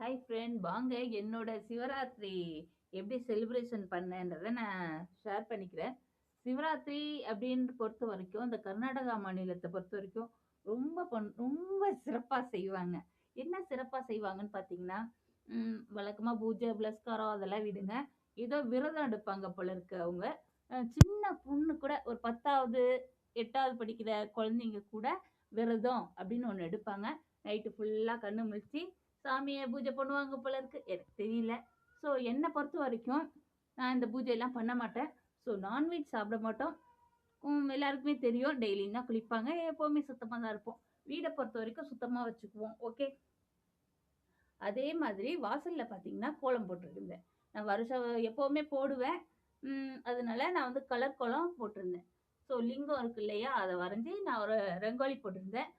Hi friend, வாங்க என்னோட சிவராத்திரி எப்படி செலிப்ரேஷன் பண்ணேன்றத நான் ஷேர் பண்ணிக்கிறேன். சிவராத்திரி அப்படின்னு பொறுத்த வரைக்கும், இந்த கர்நாடகா மாநிலத்த பொறுத்த வரைக்கும் ரொம்ப சிறப்பா செய்வாங்க. என்ன சிறப்பா செய்வாங்கன்னு பார்த்தீங்கன்னா, வழக்கமா பூஜை, புனஸ்காரம் அதெல்லாம் விடுங்க. ஏதோ விரதம் எடுப்பாங்க போல இருக்கு அவங்க. சின்ன பொண்ணு கூட ஒரு 10வது, 8வது படிக்கிற குழந்தைங்க கூட விரதம் அப்படின்னு ஒண்ணு எடுப்பாங்க. நைட்டு ஃபுல்லா கண்ணு முழிச்சு சாமிய பூஜை பண்ணுவாங்க போல இருக்கு. எனக்கு தெரியல. ஸோ என்ன பொறுத்த வரைக்கும், நான் இந்த பூஜையெல்லாம் பண்ண மாட்டேன். ஸோ நான்வெஜ் சாப்பிட மாட்டோம். எல்லாருக்குமே தெரியும். டெய்லியும் தான் குளிப்பாங்க. எப்பவுமே சுத்தமா தான் இருப்போம். வீட பொறுத்த வரைக்கும் சுத்தமா வச்சுக்குவோம். ஓகே. அதே மாதிரி வாசல்ல பார்த்தீங்கன்னா, கோலம் போட்டிருந்தேன். நான் வருஷம் எப்பவுமே போடுவேன். அதனால நான் வந்து கலர் கோலம் போட்டிருந்தேன். ஸோ லிங்கம் இருக்கு இல்லையா? அத வரைஞ்சு நான் ஒரு ரங்கோலி போட்டிருந்தேன்.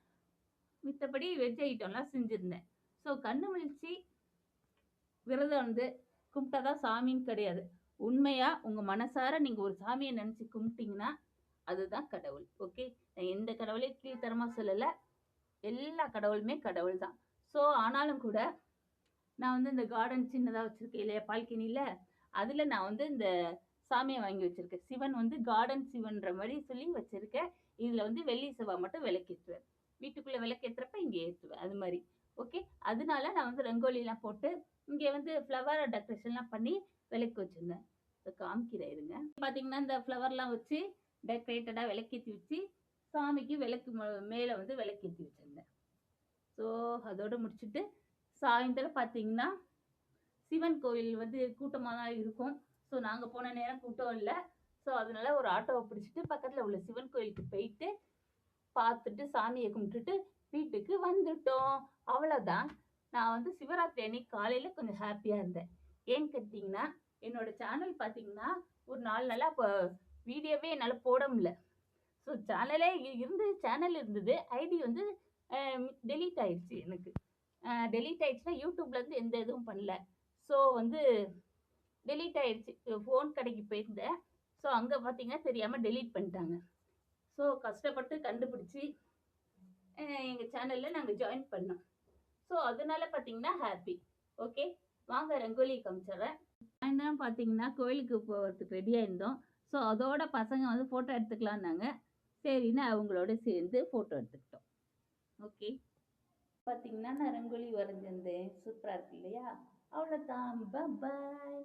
மித்தபடி வெஜ் ஐட்டம்லாம் செஞ்சிருந்தேன். ஸோ கண்ணு முழிச்சு விரதம் வந்து கும்பிட்டா தான் சாமின்னு கிடையாது. உண்மையா உங்க மனசார நீங்க ஒரு சாமிய நெனச்சு கும்பிட்டீங்கன்னா, அதுதான் கடவுள். ஓகே. நான் எந்த கடவுளையும் கீழ்த்தரமா சொல்லல. எல்லா கடவுளுமே கடவுள் தான். ஸோ ஆனாலும் கூட நான் வந்து இந்த கார்டன் சின்னதா வச்சிருக்கேன் இல்லையா? பால்கனில. அதுல நான் வந்து இந்த சாமிய வாங்கி வச்சிருக்கேன். சிவன் வந்து கார்டன் சிவன்ற மாரி சொல்லி வச்சிருக்கேன். இதுல வந்து வெள்ளி, செவ்வாய் மட்டும் விளக்கேத்துவேன். வீட்டுக்குள்ள விளக்கேத்துறப்ப இங்க ஏத்துவேன். அது மாரி. ஓகே. அதனால நான் வந்து ரங்கோலிலாம் போட்டு, இங்க வந்து ஃப்ளவர் டெக்கரேஷன்லாம் பண்ணி விளக்கு வச்சிருந்தேன். இத காமிக்கிறேன் இருங்க. பாத்தீங்கன்னா, இந்த ஃப்ளவர்லாம் வச்சு டெக்கரேட்டடா விளக்கேத்தி வச்சு, சாமிக்கு விளக்கு மேல வந்து விளக்கேத்தி வச்சிருந்தேன். ஸோ அதோட முடிச்சுட்டு, சாயந்தரம் பார்த்தீங்கன்னா, சிவன் கோவில் வந்து கூட்டமா தான் இருக்கும். ஸோ நாங்க போன நேரம் கூட்டம் இல்ல. ஸோ அதனால ஒரு ஆட்டோவ பிடிச்சுட்டு பக்கத்துல உள்ள சிவன் கோயிலுக்கு போயிட்டு, பார்த்துட்டு சாமிய கும்பிட்டுட்டு வீட்டுக்கு வந்துட்டோம். அவ்வளோதான். நான் வந்து சிவராத்திரி அன்னைக்கு காலையில கொஞ்சம் ஹேப்பியா இருந்தேன். ஏன்னு கேட்டீங்கன்னா, என்னோட சேனல் பார்த்தீங்கன்னா, ஒரு 4 நாளா வீடியோவே என்னால போட முடியல. ஸோ சேனல் இருந்தது. ஐடி வந்து அ டெலீட் ஆயிடுச்சு எனக்கு. டெலீட் ஆயிடுச்சுன்னா, YouTubeலேருந்து எந்த இதுவும் பண்ணல. ஸோ வந்து டெலீட் ஆயிடுச்சு. ஃபோன் கடைக்கு போயிருந்தேன். ஸோ அங்க பார்த்தீங்கன்னா, தெரியாம டெலீட் பண்ணிட்டாங்க. ஸோ கஷ்டப்பட்டு கண்டுபிடிச்சு, எங்க சேனல்ல நாங்க ஜாயின் பண்ணோம். ஸோ அதனால பார்த்தீங்கன்னா ஹேப்பி. ஓகே. வாங்க ரங்கோலி காமிச்சர்றேன். சாயந்தரம் பார்த்தீங்கன்னா, கோயிலுக்கு போறதுக்கு ரெடியா இருந்தோம். ஸோ அதோட பசங்க வந்து ஃபோட்டோ எடுத்துக்கலான்னாங்க. சரின்னு அவங்களோட சேர்ந்து ஃபோட்டோ எடுத்துக்கிட்டோம். ஓகே. பார்த்தீங்கன்னா, நான் ரங்கோலி வரைஞ்சிருந்தேன். சூப்பரா இருக்கு இல்லையா? அவ்வளோதான். பாய்.